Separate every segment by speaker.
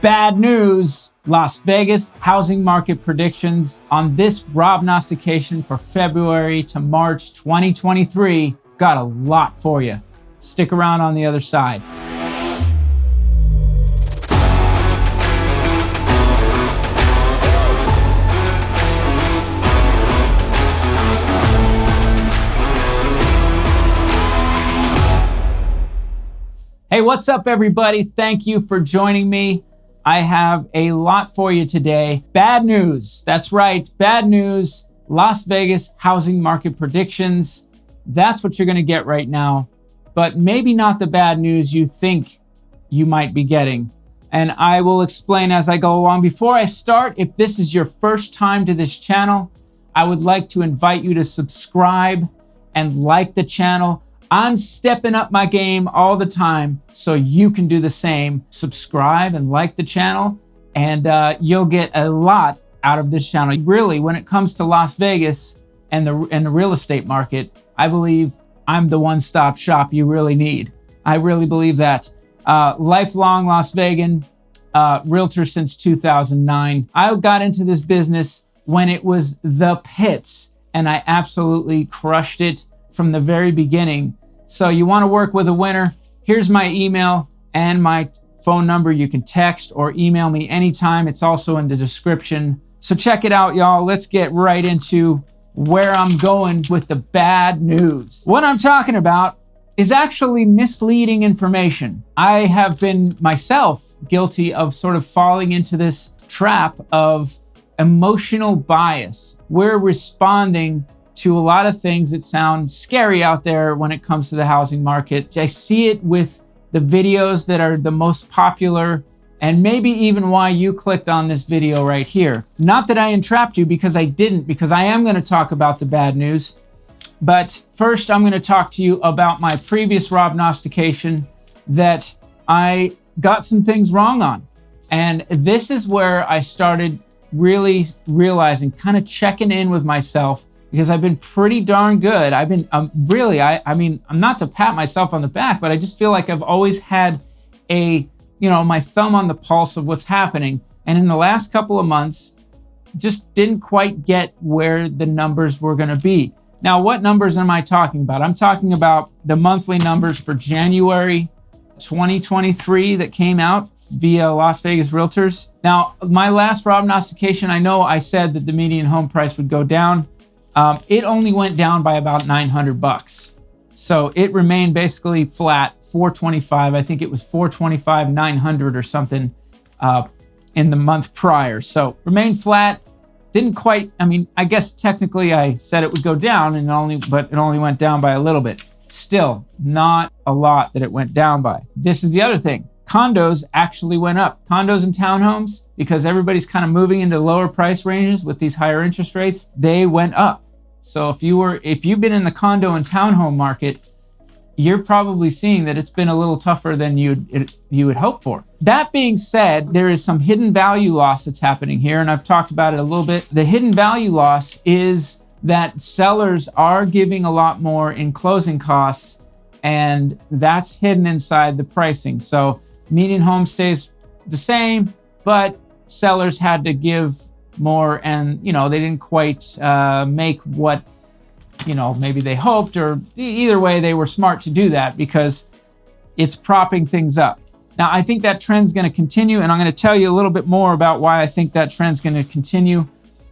Speaker 1: Bad news, Las Vegas housing market predictions on this Robnostication for February to March 2023. Got a lot for you. Stick around on the other side. Hey, what's up, everybody? Thank you for joining me. I have a lot for you today. Bad news. That's right. Bad news. Las Vegas housing market predictions. That's what you're going to get right now. But maybe not the bad news you think you might be getting. And I will explain as I go along. Before I start, if this is your first time to this channel, I would like to invite you to subscribe and like the channel. I'm stepping up my game all the time, so you can do the same. Subscribe and like the channel, and you'll get a lot out of this channel. Really, when it comes to Las Vegas and the real estate market, I believe I'm the one-stop shop you really need. I really believe that. Lifelong Las Vegan, realtor since 2009. I got into this business when it was the pits, and I absolutely crushed it from the very beginning. So you want to work with a winner? Here's my email and my phone number. You can text or email me anytime. It's also in the description. So check it out, y'all. Let's get right into where I'm going with the bad news. What I'm talking about is actually misleading information. I have been myself guilty of sort of falling into this trap of emotional bias. We're responding to a lot of things that sound scary out there when it comes to the housing market. I see it with the videos that are the most popular, and maybe even why you clicked on this video right here. Not that I entrapped you, because I didn't, because I am going to talk about the bad news. But first, I'm going to talk to you about my previous Robnostication that I got some things wrong on. And this is where I started really realizing, kind of checking in with myself, because I've been pretty darn good. I've been really, I mean, I'm not to pat myself on the back, but I just feel like I've always had my thumb on the pulse of what's happening. And in the last couple of months, just didn't quite get where the numbers were gonna be. Now, what numbers am I talking about? I'm talking about the monthly numbers for January 2023 that came out via Las Vegas Realtors. Now, my last Robnostication, I know I said that the median home price would go down. It only went down by about $900. So it remained basically flat, 425. I think it was 425, 900 or something in the month prior. So remained flat, didn't quite, I guess technically I said it would go down but it only went down by a little bit. Still not a lot that it went down by. This is the other thing. Condos actually went up. Condos and townhomes, because everybody's kind of moving into lower price ranges with these higher interest rates, they went up. So if you've been in the condo and townhome market, you're probably seeing that it's been a little tougher than you would hope for. That being said, there is some hidden value loss that's happening here, and I've talked about it a little bit. The hidden value loss is that sellers are giving a lot more in closing costs, and that's hidden inside the pricing. So median home stays the same, but sellers had to give more, and they didn't quite make what maybe they hoped, or either way they were smart to do that because it's propping things up. Now, I think that trend's going to continue, and I'm going to tell you a little bit more about why I think that trend's going to continue,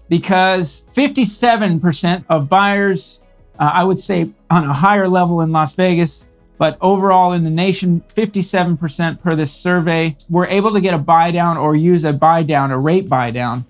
Speaker 1: because 57% of buyers, I would say on a higher level in Las Vegas, but overall in the nation, 57% per this survey, were able to get a buy down or use a buy down, a rate buy down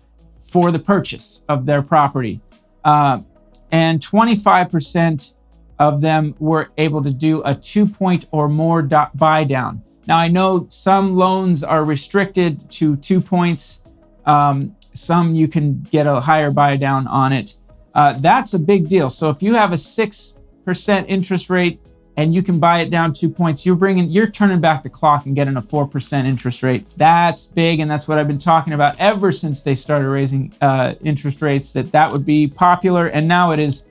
Speaker 1: for the purchase of their property. And 25% of them were able to do a 2-point or more buy down. Now, I know some loans are restricted to 2 points. Some you can get a higher buy down on it. That's a big deal. So if you have a 6% interest rate and you can buy it down 2 points, you're turning back the clock and getting a 4% interest rate. That's big, and that's what I've been talking about ever since they started raising interest rates, that would be popular, and now it is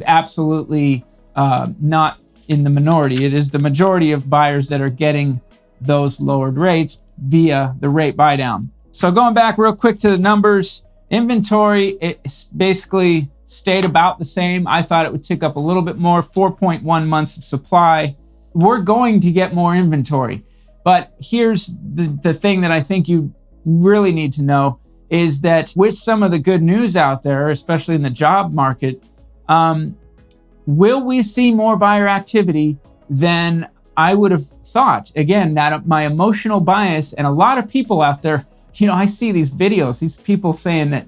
Speaker 1: absolutely not in the minority. It is the majority of buyers that are getting those lowered rates. via the rate buy down. So going back real quick to the numbers, inventory, it basically stayed about the same. I thought it would tick up a little bit more, 4.1 months of supply. We're going to get more inventory. But here's the thing that I think you really need to know is that with some of the good news out there, especially in the job market, will we see more buyer activity than I would have thought? Again, that my emotional bias, and a lot of people out there, I see these videos, these people saying that,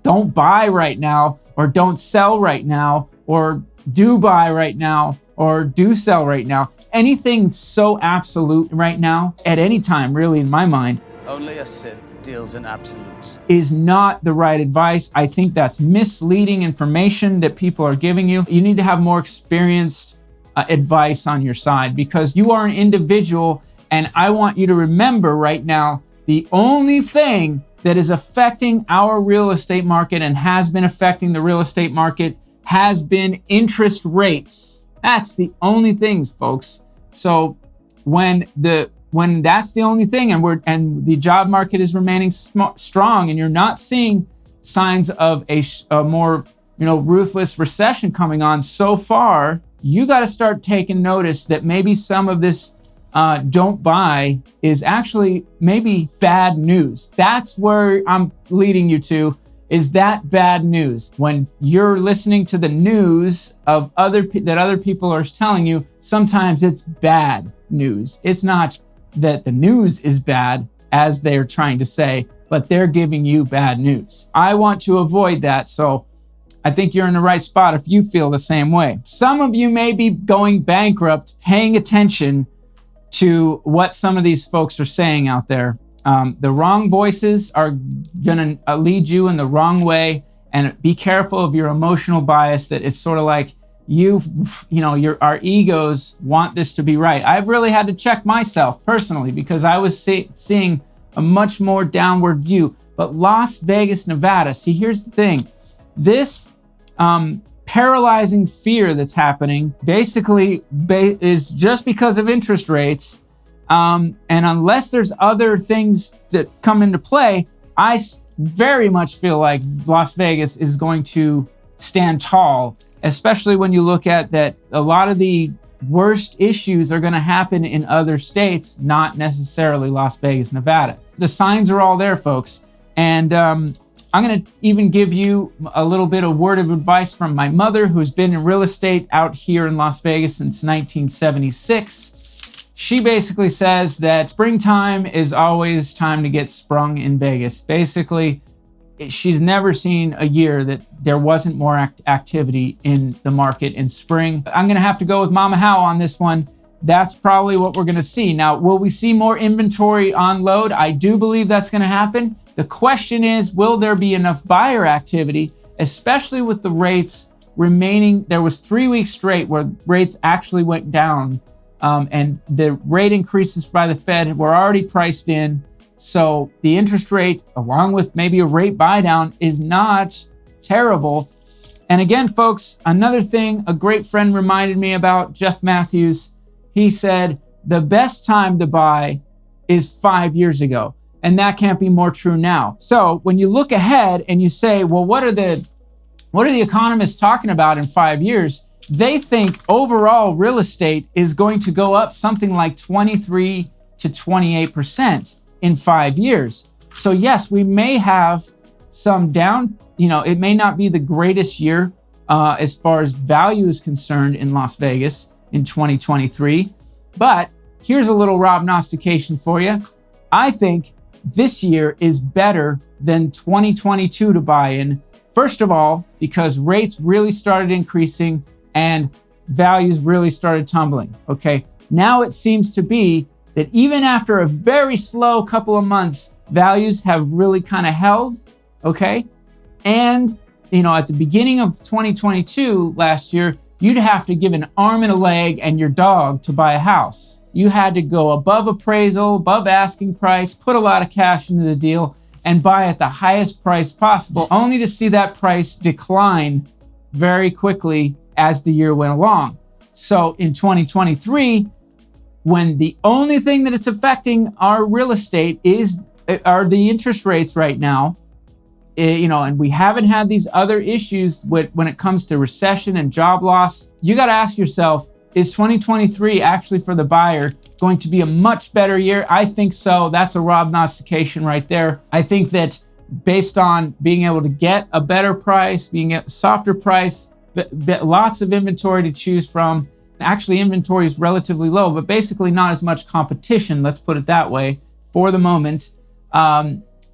Speaker 1: don't buy right now, or don't sell right now, or do buy right now, or do sell right now. Anything so absolute right now, at any time, really, in my mind,
Speaker 2: only a Sith deals in absolutes,
Speaker 1: is not the right advice. I think that's misleading information that people are giving you. You need to have more experienced advice on your side, because you are an individual, and I want you to remember right now, the only thing that is affecting our real estate market and has been affecting the real estate market has been interest rates. That's the only things, folks. So when that's the only thing, and the job market is remaining strong, and you're not seeing signs of a more ruthless recession coming on so far, you got to start taking notice that maybe some of this don't buy is actually maybe bad news. That's where I'm leading you to. Is that bad news? When you're listening to the news of that other people are telling you, sometimes it's bad news. It's not that the news is bad, as they're trying to say, but they're giving you bad news. I want to avoid that, so I think you're in the right spot if you feel the same way. Some of you may be going bankrupt paying attention to what some of these folks are saying out there. The wrong voices are gonna lead you in the wrong way, and be careful of your emotional bias. That it's sort of like our egos want this to be right. I've really had to check myself personally, because I was seeing a much more downward view. But Las Vegas, Nevada, see, here's the thing. This paralyzing fear that's happening basically is just because of interest rates. And unless there's other things that come into play, I very much feel like Las Vegas is going to stand tall, especially when you look at that a lot of the worst issues are going to happen in other states, not necessarily Las Vegas, Nevada. The signs are all there, folks. And I'm going to even give you a little bit of word of advice from my mother, who's been in real estate out here in Las Vegas since 1976. She basically says that springtime is always time to get sprung in Vegas. Basically, she's never seen a year that there wasn't more activity in the market in spring. I'm going to have to go with Mama Howe on this one. That's probably what we're going to see. Now, will we see more inventory on load? I do believe that's going to happen. The question is, will there be enough buyer activity, especially with the rates remaining? There was 3 weeks straight where rates actually went down, and the rate increases by the Fed were already priced in. So the interest rate, along with maybe a rate buy down, is not terrible. And again, folks, another thing a great friend reminded me about, Jeff Matthews, he said, the best time to buy is 5 years ago. And that can't be more true now. So when you look ahead and you say, well, what are the economists talking about in 5 years? They think overall real estate is going to go up something like 23 to 28% in 5 years. So yes, we may have some down, it may not be the greatest year as far as value is concerned in Las Vegas in 2023. But here's a little Robnostication for you. I think this year is better than 2022 to buy in. First of all, because rates really started increasing and values really started tumbling. Okay, now it seems to be that even after a very slow couple of months, values have really kind of held. Okay, and at the beginning of 2022 last year, you'd have to give an arm and a leg and your dog to buy a house. You had to go above appraisal, above asking price, put a lot of cash into the deal, and buy at the highest price possible, only to see that price decline very quickly as the year went along. So in 2023, when the only thing that it's affecting our real estate are the interest rates right now. And we haven't had these other issues when it comes to recession and job loss. You got to ask yourself, is 2023 actually for the buyer going to be a much better year? I think so. That's a Robnostication right there. I think that based on being able to get a better price, being a softer price, lots of inventory to choose from. Actually, inventory is relatively low, but basically not as much competition, let's put it that way, for the moment.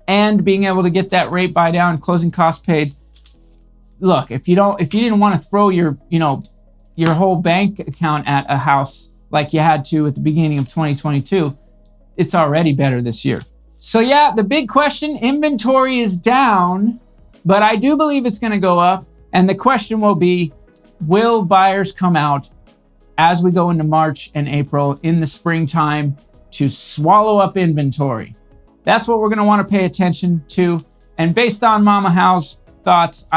Speaker 1: And being able to get that rate buy down, closing costs paid. Look, if you didn't want to throw your whole bank account at a house like you had to at the beginning of 2022, it's already better this year. So yeah, the big question, inventory is down, but I do believe it's going to go up. And the question will be, will buyers come out as we go into March and April in the springtime to swallow up inventory? That's what we're going to want to pay attention to. And based on Mama Hal's thoughts,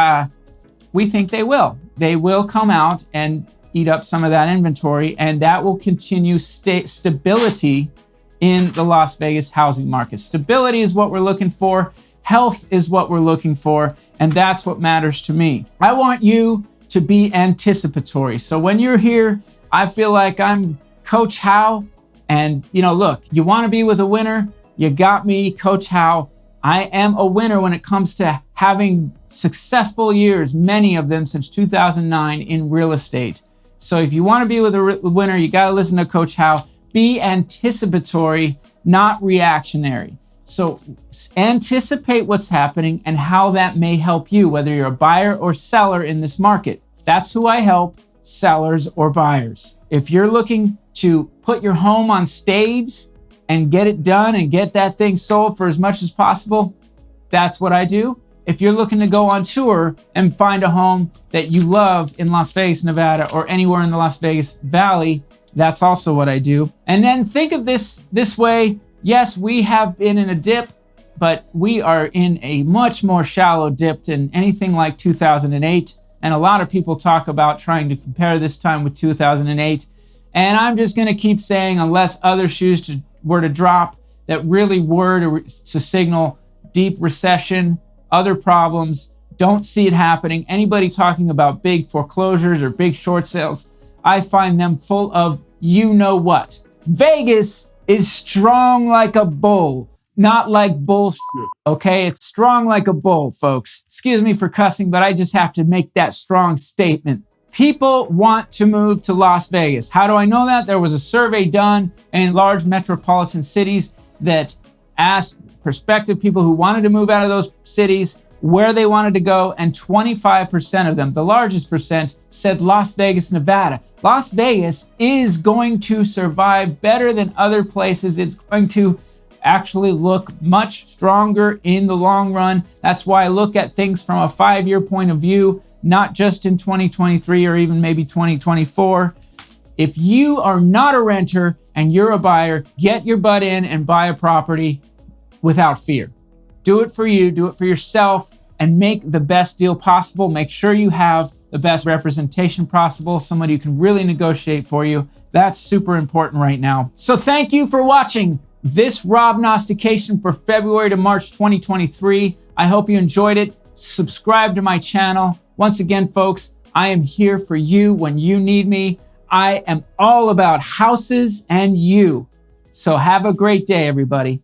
Speaker 1: we think they will. They will come out and eat up some of that inventory, and that will continue stability in the Las Vegas housing market. Stability is what we're looking for. Health is what we're looking for, and that's what matters to me. I want you to be anticipatory. So when you're here, I feel like I'm Coach Hal, and look, you want to be with a winner? You got me, Coach Hal. I am a winner when it comes to having successful years, many of them since 2009 in real estate. So if you want to be with a winner, you got to listen to Coach Hal. Be anticipatory, not reactionary. So anticipate what's happening and how that may help you, whether you're a buyer or seller in this market. That's who I help, sellers or buyers. If you're looking to put your home on stage and get it done and get that thing sold for as much as possible, that's what I do. If you're looking to go on tour and find a home that you love in Las Vegas, Nevada, or anywhere in the Las Vegas Valley, that's also what I do. And then think of this way. Yes, we have been in a dip, but we are in a much more shallow dip than anything like 2008. And a lot of people talk about trying to compare this time with 2008. And I'm just going to keep saying, unless other shoes were to drop that really were to signal deep recession, other problems, don't see it happening. Anybody talking about big foreclosures or big short sales, I find them full of you know what. Vegas is strong like a bull, not like bullshit, okay? It's strong like a bull, folks. Excuse me for cussing, but I just have to make that strong statement. People want to move to Las Vegas. How do I know that? There was a survey done in large metropolitan cities that asked prospective people who wanted to move out of those cities where they wanted to go, and 25% of them, the largest percent, said Las Vegas, Nevada. Las Vegas is going to survive better than other places. It's going to actually look much stronger in the long run. That's why I look at things from a 5-year point of view, not just in 2023 or even maybe 2024. If you are not a renter and you're a buyer, get your butt in and buy a property without fear. Do it for you, do it for yourself, and make the best deal possible. Make sure you have the best representation possible, somebody who can really negotiate for you. That's super important right now. So thank you for watching this Robnostication for February to March 2023. I hope you enjoyed it. Subscribe to my channel. Once again, folks, I am here for you when you need me. I am all about houses and you. So have a great day, everybody.